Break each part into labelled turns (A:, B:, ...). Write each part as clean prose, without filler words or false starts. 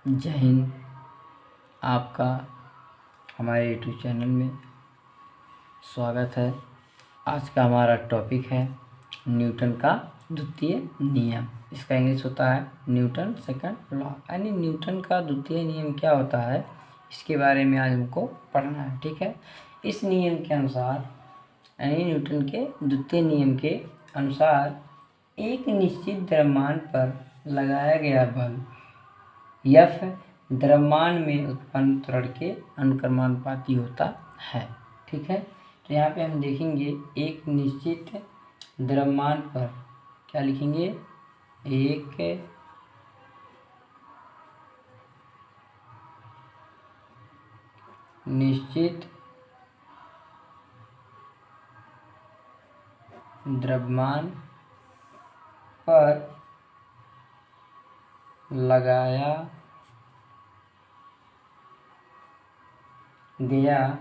A: जय हिंद। आपका हमारे यूट्यूब चैनल में स्वागत है। आज का हमारा टॉपिक है न्यूटन का द्वितीय नियम। इसका इंग्लिश होता है न्यूटन सेकंड लॉ। यानी न्यूटन का द्वितीय नियम क्या होता है, इसके बारे में आज हमको पढ़ना है। ठीक है, इस नियम के अनुसार यानी न्यूटन के द्वितीय नियम के अनुसार एक निश्चित द्रव्यमान पर लगाया गया बल F द्रव्यमान में उत्पन्न त्वरण के अनुक्रमानुपाती होता है। ठीक है, तो यहाँ पे हम देखेंगे एक निश्चित द्रव्यमान पर क्या लिखेंगे, एक निश्चित द्रव्यमान पर लगाया गया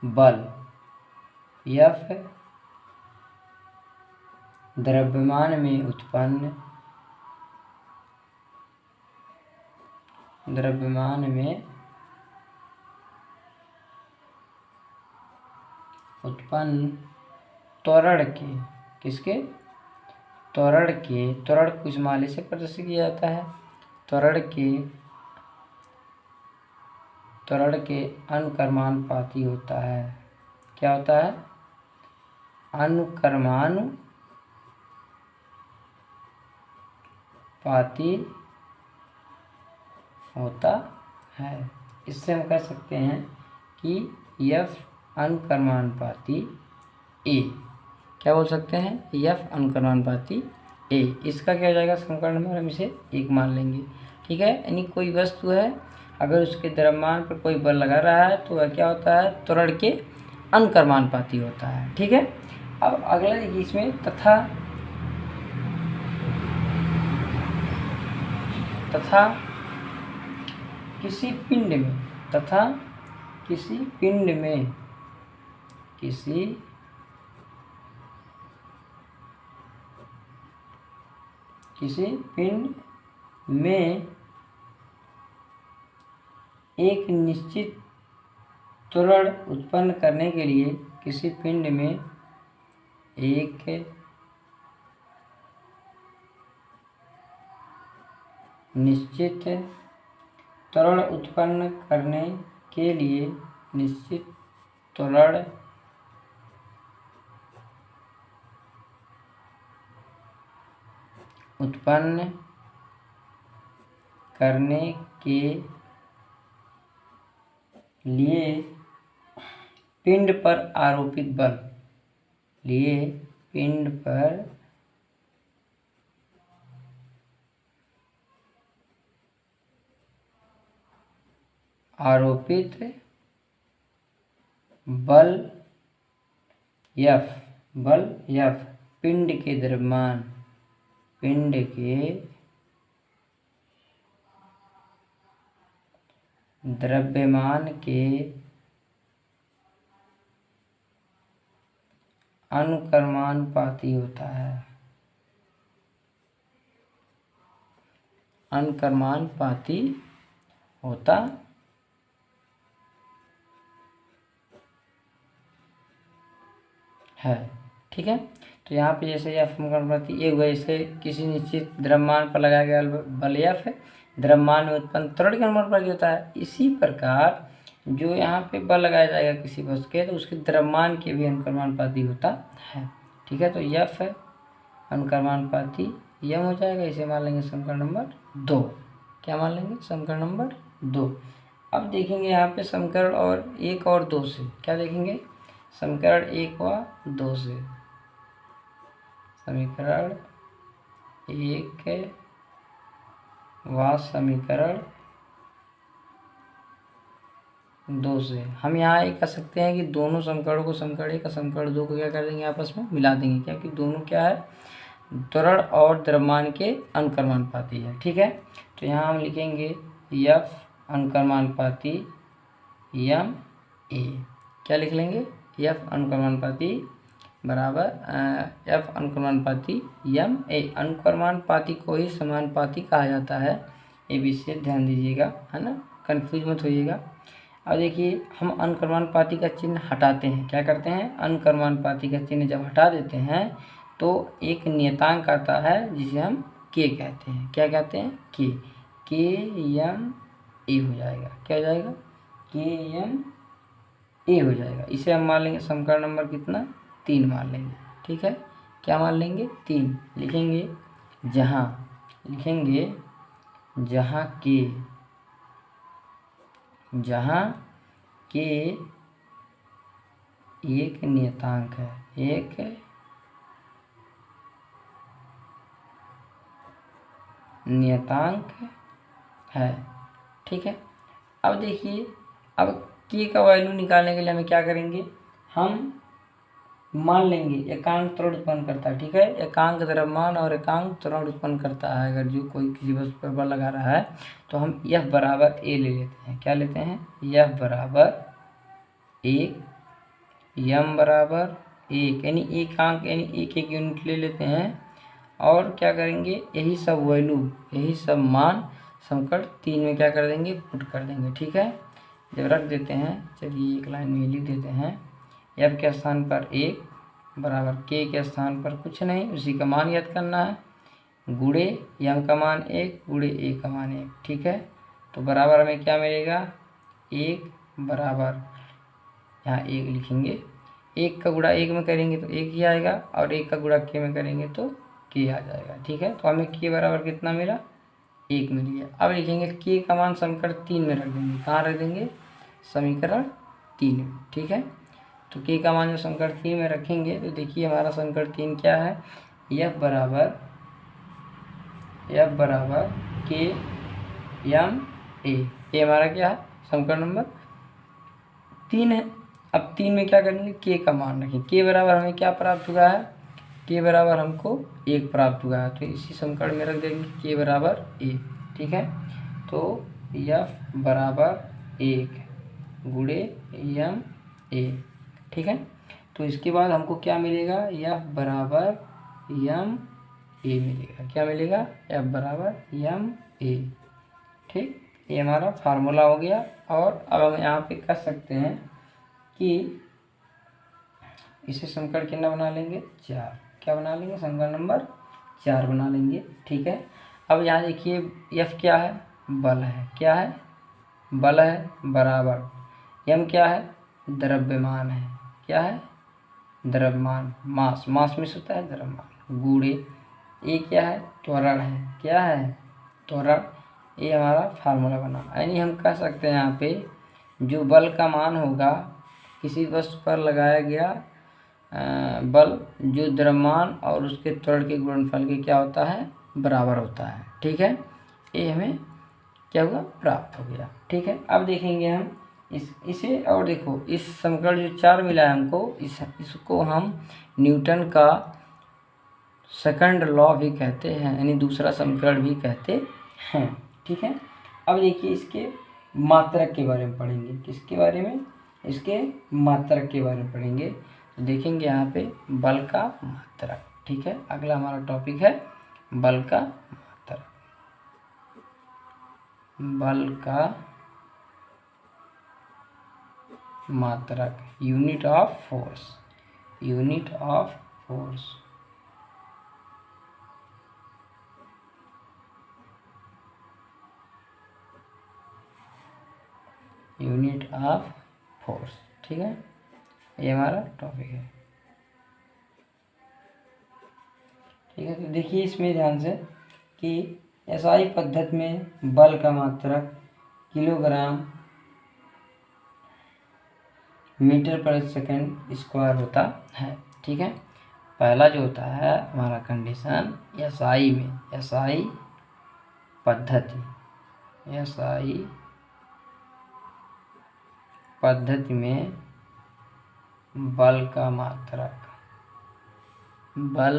A: बल F द्रव्यमान में उत्पन्न त्वरण के किसके त्वरण को इस माले से प्रदर्शित किया जाता है। त्वरण के अनुक्रमानुपाती होता है। क्या होता है, अनुक्रमानुपाती होता है। इससे हम कह सकते हैं कि F अनुक्रमानुपाती A। क्या बोल सकते हैं, F अनुक्रमानुपाती A। इसका क्या हो जाएगा समीकरण नंबर, हम इसे 1 मान लेंगे। ठीक है, यानी कोई वस्तु है, अगर उसके द्रव्यमान पर कोई बल लगा रहा है तो वह क्या होता है, त्वरण के अनुक्रमानुपाती होता है। ठीक है, अब अगला देखिए इसमें तथा किसी पिंड में एक निश्चित त्वरण उत्पन्न करने के लिए किसी पिंड में एक निश्चित त्वरण उत्पन्न करने के लिए निश्चित त्वरण उत्पन्न करने के लिए पिंड पर आरोपित बल F पिंड के द्रव्यमान के अनुक्रमानुपाती होता है। ठीक है, तो यहाँ पे जैसे F अनुक्रमानुपाती A हुआ, जैसे किसी निश्चित द्रव्यमान पर लगाया गया बल F द्रव्यमान में उत्पन्न त्वरण के अनुक्रमानुपाती होता है। इसी प्रकार जो यहाँ पे बल लगाया जाएगा किसी वस्तु के, तो उसके द्रव्यमान के भी अनुक्रमानुपाती होता है। ठीक है, तो F अनुक्रमानुपाती यम हो जाएगा। इसे मान लेंगे समीकरण नंबर 2। क्या मान लेंगे, समीकरण नंबर 2। अब देखेंगे यहाँ पे समीकरण और 1 और 2 से क्या देखेंगे, समीकरण 1 व 2 से। समीकरण 1 व समीकरण 2 से हम यहाँ ये कह सकते हैं कि दोनों समीकरणों को, समीकरण 1 और समीकरण 2 को क्या कर देंगे, आपस में मिला देंगे, क्योंकि दोनों क्या है, त्वरण और द्रव्यमान के अनुक्रमानुपाती है। ठीक है, तो यहाँ हम लिखेंगे F अनुक्रमानुपाती M A। क्या लिख लेंगे, F अनुक्रमानुपाती बराबर F अनुक्रमानुपाती M A। अनुक्रमानुपाती को ही समानुपाती कहा जाता है। ये विशेष ध्यान दीजिएगा, है ना, कंफ्यूज मत होइएगा। अब देखिए हम अनुक्रमानुपाती का चिन्ह हटाते हैं, क्या करते हैं, अनुक्रमानुपाती का चिन्ह जब हटा देते हैं तो एक नियतांक आता है जिसे हम के कहते हैं, क्या कहते हैं, के एम ए हो जाएगा, क्या हो जाएगा, के एम ए हो जाएगा। इसे हम मान लेंगे समीकरण नंबर कितना, 3 मान लेंगे, ठीक है, क्या मान लेंगे, 3 लिखेंगे, जहाँ के एक नियतांक है, एक नियतांक है, ठीक है। अब देखिए, अब के का वैल्यू निकालने के लिए हमें क्या करेंगे, हम मान लेंगे एकांक त्वरण उत्पन्न करता है, ठीक है, एकांक द्रव्यमान और एकांक त्वरण उत्पन्न करता है। अगर जो कोई किसी वस्तु पर बल लगा रहा है तो हम F बराबर ए ले लेते हैं, क्या लेते हैं, F बराबर 1, m बराबर 1, यानी एकांक यानी एक यूनिट ले लेते हैं और क्या करेंगे, यही सब वैल्यू, यही सब मान समीकरण 3 में क्या कर देंगे, पुट कर देंगे, ठीक है। जब रख देते हैं, चलिए एक लाइन में लिख देते हैं, F के स्थान पर 1 बराबर के स्थान पर कुछ नहीं, उसी का मान याद करना है, गुणे m का मान 1 गुणे a का मान 1, ठीक है। तो बराबर हमें क्या मिलेगा, 1 बराबर, यहाँ 1 लिखेंगे, 1 का गुणा 1 में करेंगे तो 1 ही आएगा और 1 का गुणा k में करेंगे तो k आ जाएगा, ठीक है। तो हमें k बराबर कितना मिला, 1 मिल गया। अब लिखेंगे k का मान समीकरण 3 में रख देंगे, कहाँ रख देंगे, समीकरण 3 में, ठीक है। तो k का मान जो समीकरण 3 में रखेंगे तो देखिए हमारा समीकरण 3 क्या है, F बराबर के एम ए, ये हमारा क्या है, समीकरण नंबर 3 है। अब 3 में क्या करेंगे, k का मान रखेंगे, k बराबर हमें क्या प्राप्त हुआ है, k बराबर हमको 1 प्राप्त हुआ है, तो इसी समीकरण में रख देंगे k बराबर 1, ठीक है। तो F बराबर 1 गुणे एम ए, ठीक है। तो इसके बाद हमको क्या मिलेगा, F बराबर एम ए मिलेगा, क्या मिलेगा, F बराबर एम ए, ठीक। ये हमारा फार्मूला हो गया। और अब हम यहाँ पे कर सकते हैं कि इसे समीकरण कितना बना लेंगे, 4, क्या बना लेंगे, समीकरण नंबर 4 बना लेंगे, ठीक है। अब यहाँ देखिए F क्या है, बल है, क्या है, बल है, बराबर m क्या है, द्रव्यमान है, क्या है, द्रव्यमान, मास में होता है द्रव्यमान, गुणे ए क्या है, त्वरण है, क्या है, त्वरण। ये हमारा फार्मूला बना, यानी हम कह सकते हैं यहाँ पे जो बल का मान होगा, किसी वस्तु पर लगाया गया बल जो द्रव्यमान और उसके त्वरण के गुणनफल के क्या होता है, बराबर होता है, ठीक है। ये हमें क्या हुआ, प्राप्त हो गया, ठीक है। अब देखेंगे हम इसे, और देखो इस समीकरण जो 4 मिला है हमको, इसको हम न्यूटन का सेकंड लॉ भी कहते हैं, यानी दूसरा समीकरण भी कहते हैं, ठीक है। अब देखिए इसके मात्रक के बारे में पढ़ेंगे, किसके बारे में, इसके मात्रक के बारे में पढ़ेंगे। तो देखेंगे यहाँ पे बल का मात्रक, ठीक है। अगला हमारा टॉपिक है बल का मात्रक, बल का मात्रक, unit of force, unit of force, unit of force, ठीक है। ये हमारा टॉपिक है, ठीक है। तो देखिए इसमें ध्यान से कि एसआई पद्धति में बल का मात्रक किलोग्राम मीटर पर सेकंड स्क्वायर होता है, ठीक है। पहला जो होता है हमारा कंडीशन, एसआई में, एसआई पद्धति, एसआई पद्धति में बल का मात्रक, बल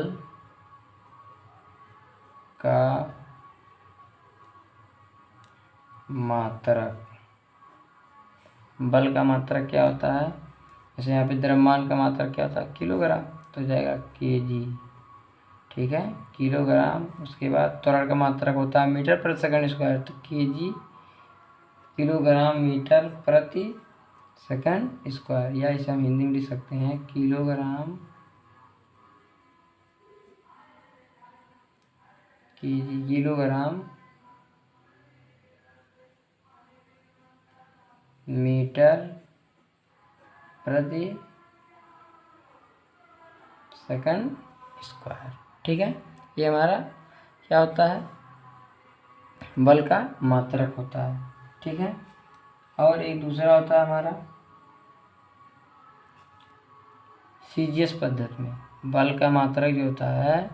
A: का मात्रक, बल का मात्रक क्या होता है, जैसे यहाँ पे द्रव्यमान का मात्रक क्या होता है, किलोग्राम, तो जाएगा केजी, ठीक है, किलोग्राम। उसके बाद त्वरण का मात्रक होता है मीटर प्रति सेकंड स्क्वायर, तो केजी, किलोग्राम मीटर प्रति सेकंड स्क्वायर, या इसे हम हिंदी में लिख सकते हैं किलोग्राम केजी, किलोग्राम मीटर प्रति सेकंड स्क्वायर। ठीक है, ये हमारा क्या होता है, बल का मात्रक होता है। ठीक है, और एक दूसरा होता है हमारा सीजीएस पद्धति में, बल का मात्रक जो होता है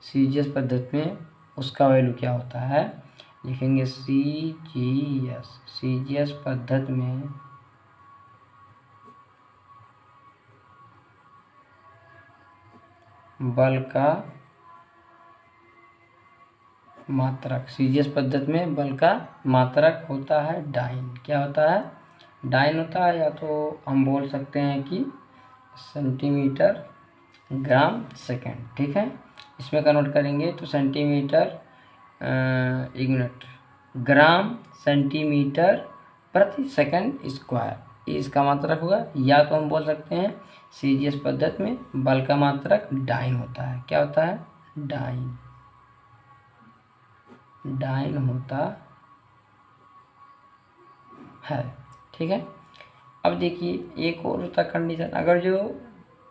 A: सीजीएस पद्धति में, उसका वैल्यू क्या होता है, लिखेंगे सीजीएस पद्धति में बल का मात्रक, सीजीएस पद्धति में बल का मात्रक होता है डाइन। क्या होता है, डाइन होता है, या तो हम बोल सकते हैं कि सेंटीमीटर ग्राम सेकंड। ठीक है, इसमें कन्वर्ट करेंगे तो सेंटीमीटर, एक मिनट, ग्राम सेंटीमीटर प्रति सेकंड स्क्वायर, इसका मात्रक होगा। या तो हम बोल सकते हैं सीजीएस पद्धति में बल का मात्रक डाइन होता है। क्या होता है, डाइन होता है। ठीक है, अब देखिए एक और होता कंडीशन, अगर जो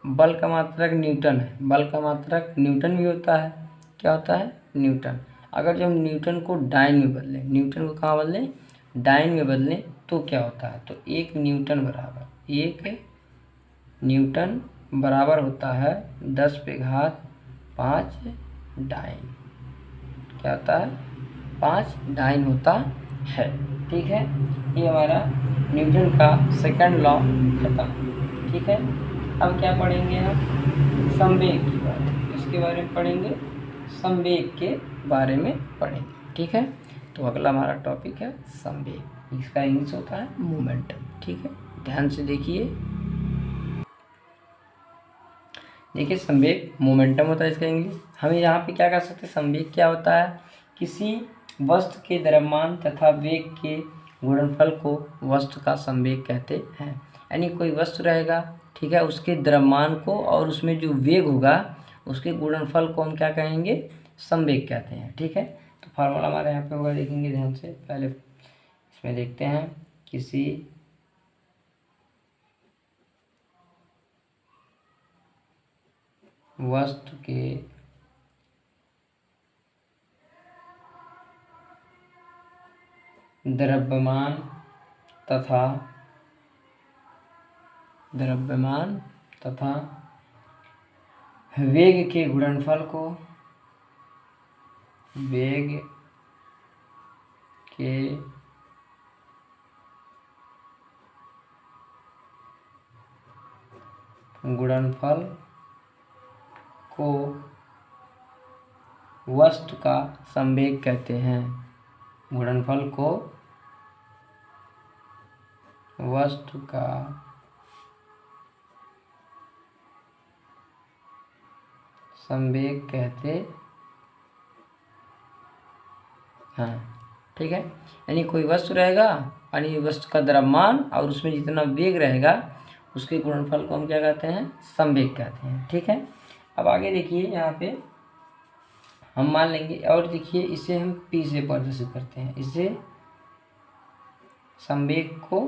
A: बल का मात्रक न्यूटन है, बल का मात्रक न्यूटन भी होता है। क्या होता है, न्यूटन। अगर जो हम न्यूटन को डाइन में बदलें, न्यूटन को कहाँ बदलें, डाइन में बदलें, तो क्या होता है, तो एक न्यूटन बराबर होता है 10⁵ डाइन। क्या होता है, 5 डाइन होता है। ठीक है, ये हमारा न्यूटन का सेकंड लॉ खत्म। ठीक है, अब क्या पढ़ेंगे हम, संवेग के बारे में, इसके बारे में पढ़ेंगे, संवेग के बारे में पढ़ेंगे। ठीक है, तो अगला हमारा टॉपिक है संवेग, इसका इंग्लिश होता है मोमेंटम। ठीक है, ध्यान से देखिए, संवेग मोमेंटम होता है इसका इंग्लिश। हम यहाँ पे क्या कर सकते हैं, संवेग क्या होता है, किसी वस्तु के द्रव्यमान तथा वेग के गुणनफल को वस्तु का संवेग कहते हैं। यानी कोई वस्तु रहेगा, ठीक है, उसके द्रव्यमान को और उसमें जो वेग होगा उसके गुणनफल को हम क्या कहेंगे, संवेग कहते हैं। ठीक है, तो फार्मूला हमारे यहाँ पे होगा, देखेंगे ध्यान से, पहले इसमें देखते हैं, किसी वस्तु के द्रव्यमान तथा वेग के गुणनफल को वस्तु का संवेग कहते हैं। गुणनफल को वस्तु का संवेग कहते हैं। ठीक है, यानी कोई वस्तु रहेगा, यानी वस्तु का द्रव्यमान और उसमें जितना वेग रहेगा उसके गुणनफल को हम क्या कहते हैं, संवेग कहते हैं। ठीक है, अब आगे देखिए, यहाँ पे हम मान लेंगे, और देखिए इसे हम P से प्रदर्शित करते हैं, इसे संवेग को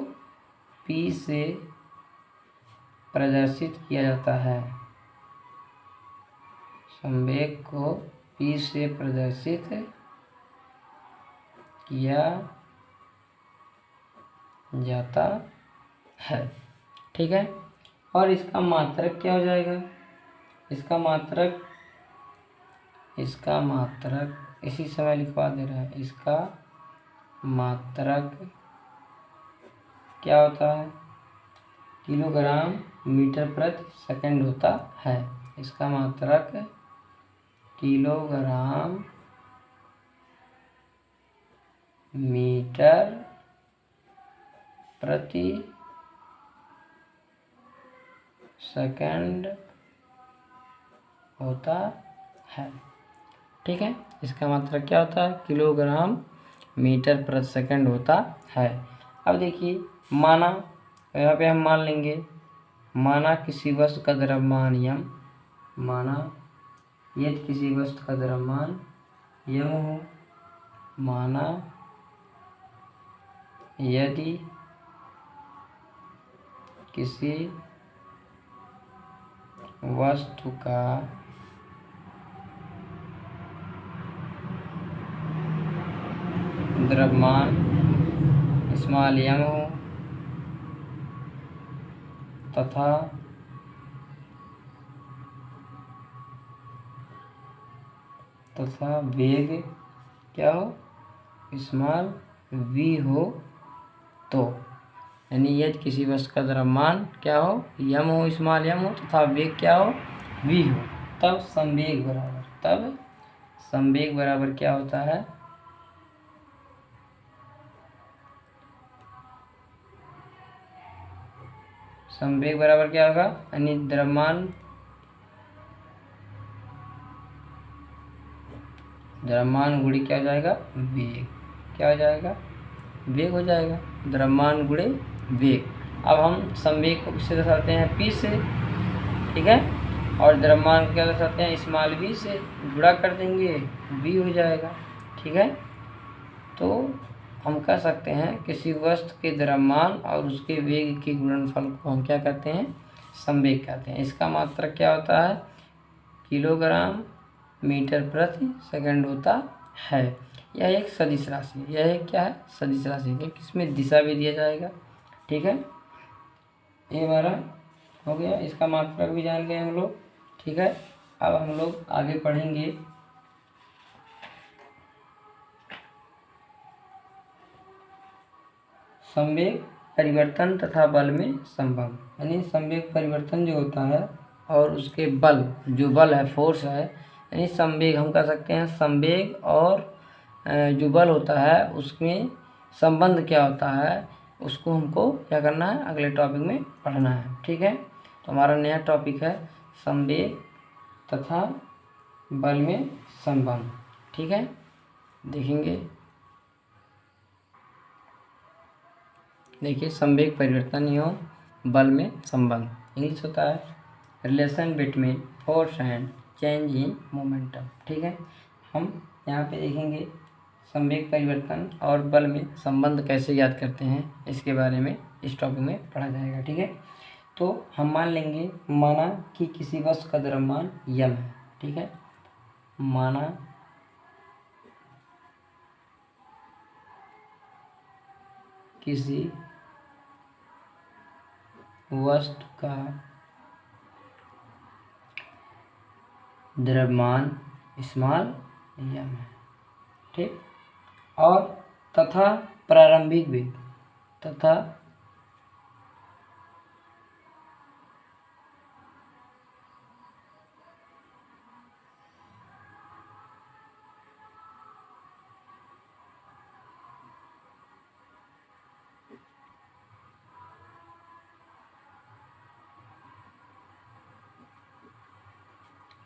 A: P से प्रदर्शित किया जाता है, संवेग को P से प्रदर्शित किया जाता है। ठीक है, और इसका मात्रक क्या हो जाएगा, इसका मात्रक इसी समय लिखवा दे रहा है, इसका मात्रक क्या होता है, किलोग्राम मीटर प्रति सेकंड होता है। इसका मात्रक किलोग्राम मीटर प्रति सेकंड होता है। ठीक है, इसका मात्रक क्या होता है? किलोग्राम मीटर प्रति सेकंड होता है। अब देखिए, माना, यहाँ पे हम मान लेंगे, माना किसी वस्तु का द्रव्यमान यम, माना यदि किसी वस्तु का द्रव्यमान यम हो, माना यदि किसी वस्तु का द्रव्यमान स्मॉल यम हो तथा वेग क्या हो? स्मॉल v हो, तो यानी यदि किसी वस्तु का द्रव्यमान क्या हो? यम हो, स्मॉल यम हो, तथा वेग क्या हो? v हो, तब संवेग बराबर क्या होता है? संवेग बराबर क्या होगा? यानी द्रव्यमान गुणे क्या हो जाएगा? वेग। क्या हो जाएगा? वेग हो जाएगा, द्रव्यमान गुणे वेग। अब हम संवेग को किससे दर्शाते हैं? p से। ठीक है, और द्रव्यमान को क्या दर्शाते हैं? स्मॉल v से। गुणा कर देंगे, v हो जाएगा। ठीक है, तो हम कह सकते हैं किसी वस्तु के द्रव्यमान और उसके वेग के गुणनफल को हम क्या कहते हैं? संवेग कहते हैं। इसका मात्रक क्या होता है? किलोग्राम मीटर प्रति सेकंड होता है। यह एक सदिश राशि है। यह एक क्या है? सदिश राशि है, किसमें दिशा भी दिया जाएगा। ठीक है, ये हमारा हो गया, इसका मात्रक भी जान गए हम लोग। ठीक है, अब हम लोग आगे पढ़ेंगे संवेग परिवर्तन तथा बल में संबंध। यानी संवेग परिवर्तन जो होता है और उसके बल, जो बल है, फोर्स है, यानी संवेग हम कह सकते हैं संवेग और जो बल होता है उसमें संबंध क्या होता है, उसको हमको क्या करना है? अगले टॉपिक में पढ़ना है। ठीक है, तो हमारा नया टॉपिक है संवेग तथा बल में संबंध। ठीक है, देखेंगे। देखिए, संवेग परिवर्तन एवं बल में संबंध, इंग्लिश होता है relation between force and change in momentum. ठीक है, हम यहाँ पे देखेंगे संवेग परिवर्तन और बल में संबंध कैसे याद करते हैं, इसके बारे में इस टॉपिक में पढ़ा जाएगा। ठीक है, तो हम मान लेंगे, माना कि किसी वस्तु का द्रव्यमान यम है। ठीक है, माना किसी वस्तु का द्रव्यमान स्मॉल यम है। ठीक, और तथा प्रारंभिक वेग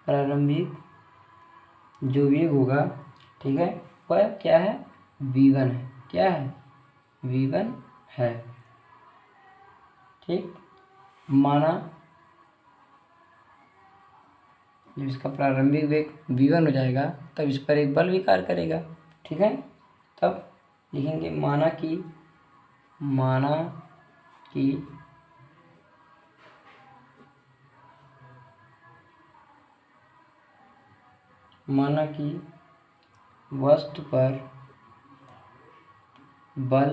A: प्रारंभिक जो वेग होगा, ठीक है, वह क्या है? v1 है। क्या है? v1 है। ठीक, माना जब इसका प्रारंभिक वेग v1 हो जाएगा तब इस पर एक बल भी कार्य करेगा। ठीक है, तब लिखेंगे माना कि वस्तु पर बल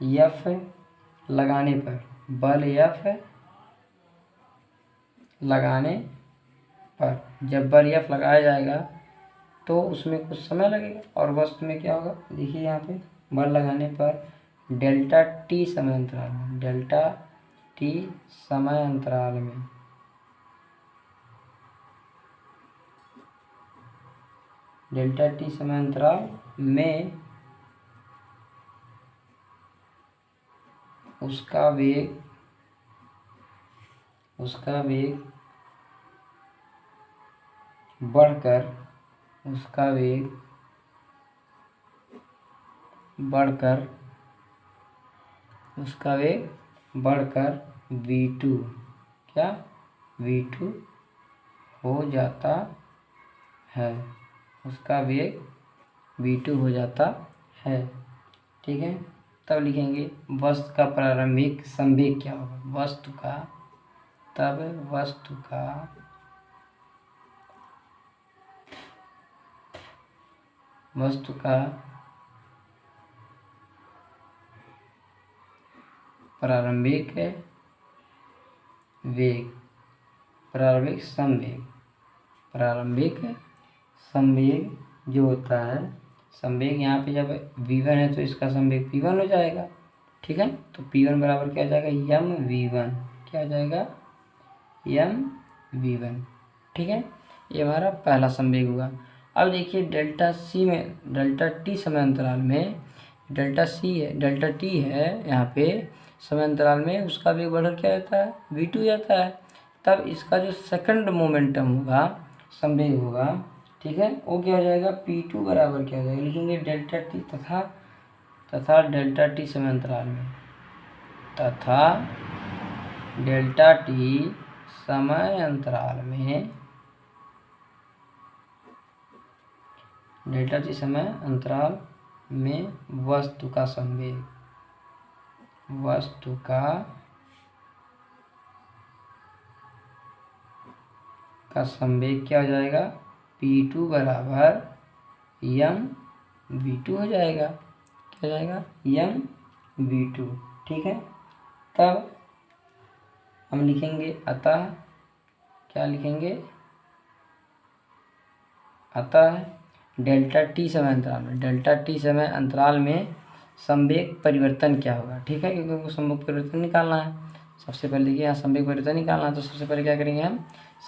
A: F लगाने पर, जब बल F लगाया जाएगा तो उसमें कुछ समय लगेगा और वस्तु में क्या होगा? देखिए यहाँ पे बल लगाने पर डेल्टा टी समय अंतराल में उसका वेग बढ़कर उसका वेग बढ़कर उसका वेग बढ़कर v2 क्या v2 हो जाता है, उसका वेग v2 हो जाता है। ठीक है, तब लिखेंगे वस्तु का प्रारंभिक संवेग क्या होगा, वस्तु का प्रारंभिक वेग, प्रारंभिक संवेग जो होता है, संवेग यहाँ पे जब v1 है तो इसका संवेग p1 हो जाएगा। ठीक है, तो p1 बराबर क्या हो जाएगा, mv1, क्या हो जाएगा, mv1। ठीक है, ये हमारा पहला संवेग हुआ। अब देखिए डेल्टा t समय अंतराल में डेल्टा t है यहाँ पे समय अंतराल में, उसका वेग बढ़कर क्या होता है, v2 जाता है। तब इसका जो सेकंड मोमेंटम होगा, संवेग होगा, ठीक है, वो क्या हो जाएगा, p2 बराबर क्या हो जाएगा, लिखेंगे डेल्टा t तथा डेल्टा t समय अंतराल में, डेल्टा t समय अंतराल में वस्तु का संवेग क्या हो जाएगा, p2 बराबर mv2 हो जाएगा, क्या हो जाएगा, mv2। ठीक है, तब हम लिखेंगे अतः, क्या लिखेंगे, अतः डेल्टा t समय अंतराल में संवेग परिवर्तन क्या होगा। ठीक है, क्योंकि हमको संवेग परिवर्तन निकालना है। सबसे पहले देखिए यहाँ संवेग परिवर्तन निकालना है, तो सबसे पहले क्या करेंगे, हम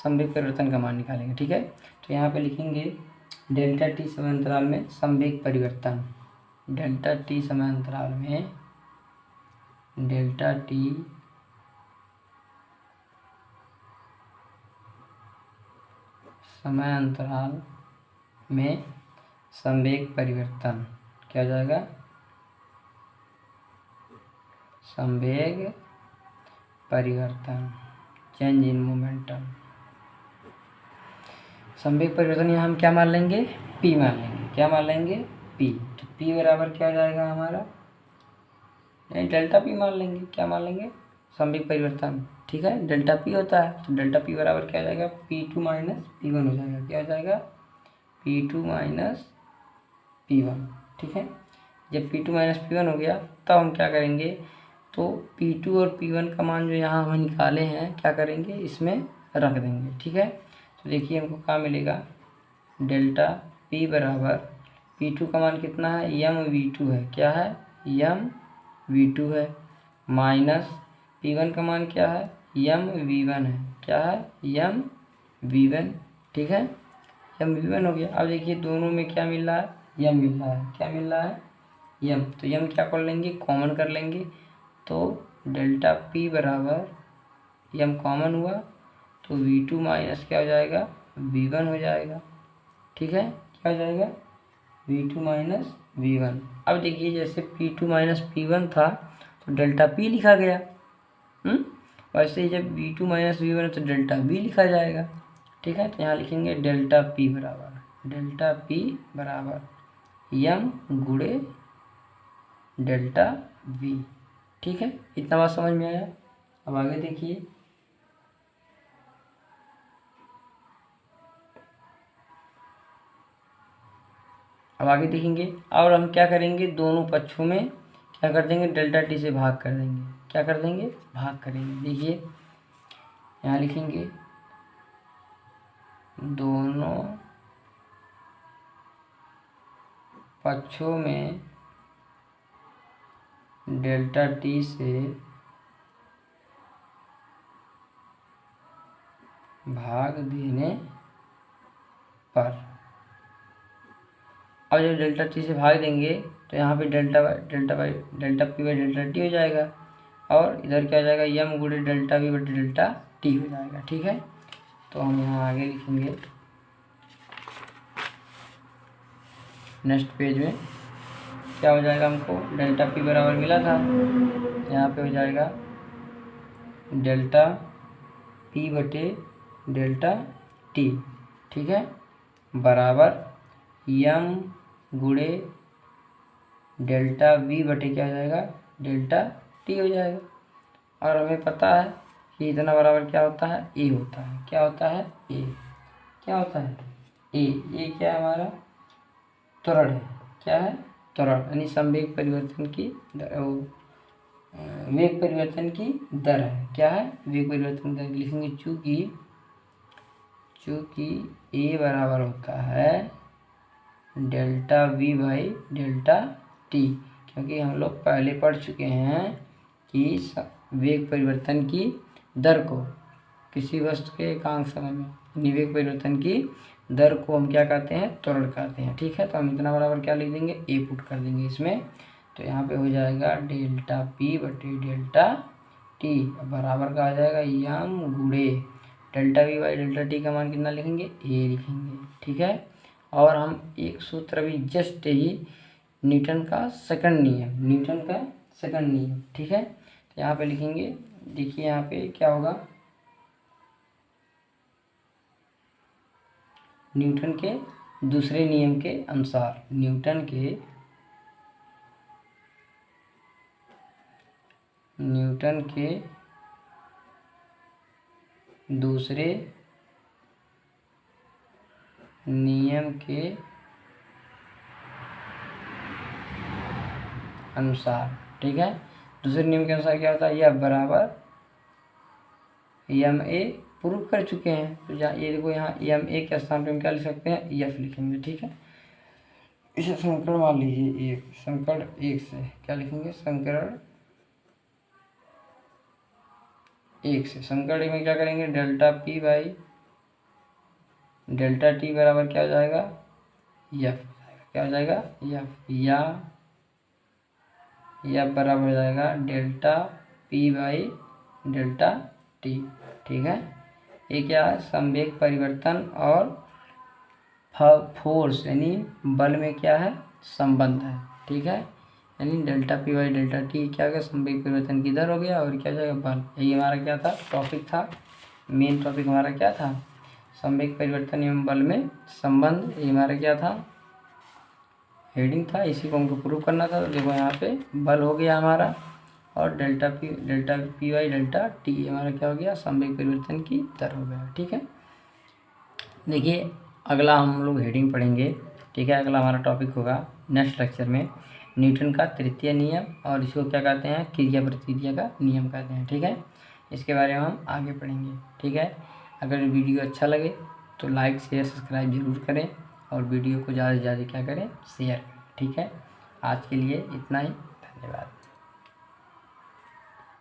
A: संवेग परिवर्तन का मान निकालेंगे। ठीक है, तो यहाँ पे लिखेंगे डेल्टा t समय अंतराल में संवेग परिवर्तन, डेल्टा t समय अंतराल में संवेग परिवर्तन क्या हो जाएगा, संवेग परिवर्तन, चेंज इन मोमेंटम। संवेग परिवर्तन यहाँ हम क्या मान लेंगे, p मान लेंगे, क्या मान लेंगे, p। तो p बराबर क्या हो जाएगा हमारा, नहीं डेल्टा p मान लेंगे, क्या मान लेंगे, संवेग परिवर्तन। ठीक है, डेल्टा p होता है, तो डेल्टा p बराबर क्या हो जाएगा, p2 माइनस p1 हो जाएगा, क्या हो जाएगा, p2 माइनस p1। ठीक है, जब p2 माइनस p1 हो गया तब हम क्या करेंगे, तो p2 और p1 का मान जो यहाँ हम निकाले हैं क्या करेंगे, इसमें रख देंगे। ठीक है, तो देखिए हमको क्या मिलेगा, डेल्टा p बराबर p2 का मान कितना है, mv2 है, क्या है, mv2 है, माइनस p1 का मान क्या है, mv1 है, क्या है, mv1। ठीक है, mv1 हो गया। अब देखिए दोनों में क्या मिल रहा है, m मिल रहा है, क्या मिल रहा है, m। तो m क्या कर लेंगे, कॉमन कर लेंगे, तो डेल्टा p बराबर m कॉमन हुआ तो v2 माइनस क्या हो जाएगा, v1 हो जाएगा। ठीक है, क्या हो जाएगा, v2 माइनस v1। अब देखिए जैसे p2 माइनस p1 था तो डेल्टा p लिखा गया, वैसे ही जब v2 माइनस v1 है तो डेल्टा v लिखा जाएगा। ठीक है, तो यहाँ लिखेंगे डेल्टा p बराबर m गुणे डेल्टा v। ठीक है, इतना बात समझ में आया। अब आगे देखिए, अब आगे देखेंगे और हम क्या करेंगे, दोनों पक्षों में क्या कर देंगे, डेल्टा t से भाग कर देंगे, क्या कर देंगे, भाग करेंगे। देखिए यहाँ लिखेंगे दोनों पक्षों में डेल्टा t से भाग देने पर, अब जब डेल्टा t से भाग देंगे तो यहाँ पे delta p by delta t हो जाएगा और इधर क्या हो जाएगा, m गुणे डेल्टा v बटे डेल्टा t हो जाएगा। ठीक है, तो हम यहाँ आगे लिखेंगे नेक्स्ट पेज में क्या हो जाएगा, हमको डेल्टा पी बराबर मिला था, यहाँ पे हो जाएगा डेल्टा पी बटे डेल्टा टी, ठीक है, बराबर यम गुणे डेल्टा वी बटे क्या हो जाएगा, डेल्टा टी हो जाएगा। और हमें पता है कि इतना बराबर क्या होता है, ए होता है। क्या होता है, ए। क्या होता है, ए क्या है हमारा, त्वरण है। क्या है, त्वरण, यानी संवेग परिवर्तन की वेग परिवर्तन की दर है। क्या है, वेग परिवर्तन दर लिखेंगे, चूँकि ए बराबर होता है delta we by delta T, क्योंकि हम लोग पहले पढ़ चुके हैं कि वेग परिवर्तन की दर को किसी वस्तु के एकांक समय में वेग परिवर्तन की दर को हम क्या कहते हैं, त्वरण कहते हैं। ठीक है, तो हम इतना बराबर क्या लिख देंगे, ए पुट कर देंगे इसमें। तो यहाँ पे हो जाएगा डेल्टा पी बटे डेल्टा टी बराबर का आ जाएगा यम गुणे delta we by delta T का मान कितना लिखेंगे, ए लिखेंगे। ठीक है, और हम एक सूत्र भी जस्ट ही न्यूटन का सेकंड नियम, ठीक है, तो यहाँ पे लिखेंगे, देखिए यहाँ पे क्या होगा, न्यूटन के दूसरे नियम के अनुसार, न्यूटन के दूसरे नियम के अनुसार, ठीक है, दूसरे नियम के अनुसार क्या होता है, यह बराबर यम ए प्रूव कर चुके हैं। तो ये देखो, यहाँ यम ए के स्थान पे हम क्या लिख सकते हैं, एफ लिखेंगे। ठीक है, इसे समीकरण मान लीजिए एक, समीकरण एक से क्या लिखेंगे, समीकरण एक से, समीकरण एक में क्या करेंगे, delta P by delta T बराबर क्या हो जाएगा, एफ। क्या हो जाएगा, एफ, या बराबर हो जाएगा delta P by delta T. ठीक है, ये क्या है, संवेग परिवर्तन और फोर्स यानी बल में क्या है, संबंध है। ठीक है, यानी delta P by delta T क्या हो गया, संवेग परिवर्तन की दर हो गया, और क्या हो जाएगा, बल। यही हमारा क्या था, टॉपिक था, मेन टॉपिक हमारा क्या था, संवेग परिवर्तन एवं बल में संबंध। ये हमारा क्या था, हेडिंग था, इसी को हमको प्रूव करना था। तो देखो यहाँ पे बल हो गया हमारा, और delta P by delta T हमारा क्या हो गया, संवेग परिवर्तन की दर हो गया। ठीक है, देखिए अगला हम लोग हेडिंग पढ़ेंगे। ठीक है, अगला हमारा टॉपिक होगा नेक्स्ट लेक्चर में न्यूटन का तृतीय नियम, और इसको क्या कहते हैं, क्रिया प्रतिक्रिया का नियम कहते हैं। ठीक है, इसके बारे में हम आगे पढ़ेंगे। ठीक है, अगर वीडियो अच्छा लगे तो लाइक शेयर सब्सक्राइब जरूर करें, और वीडियो को ज़्यादा से ज़्यादा क्या करें, शेयर करें। ठीक है, आज के लिए इतना ही, धन्यवाद।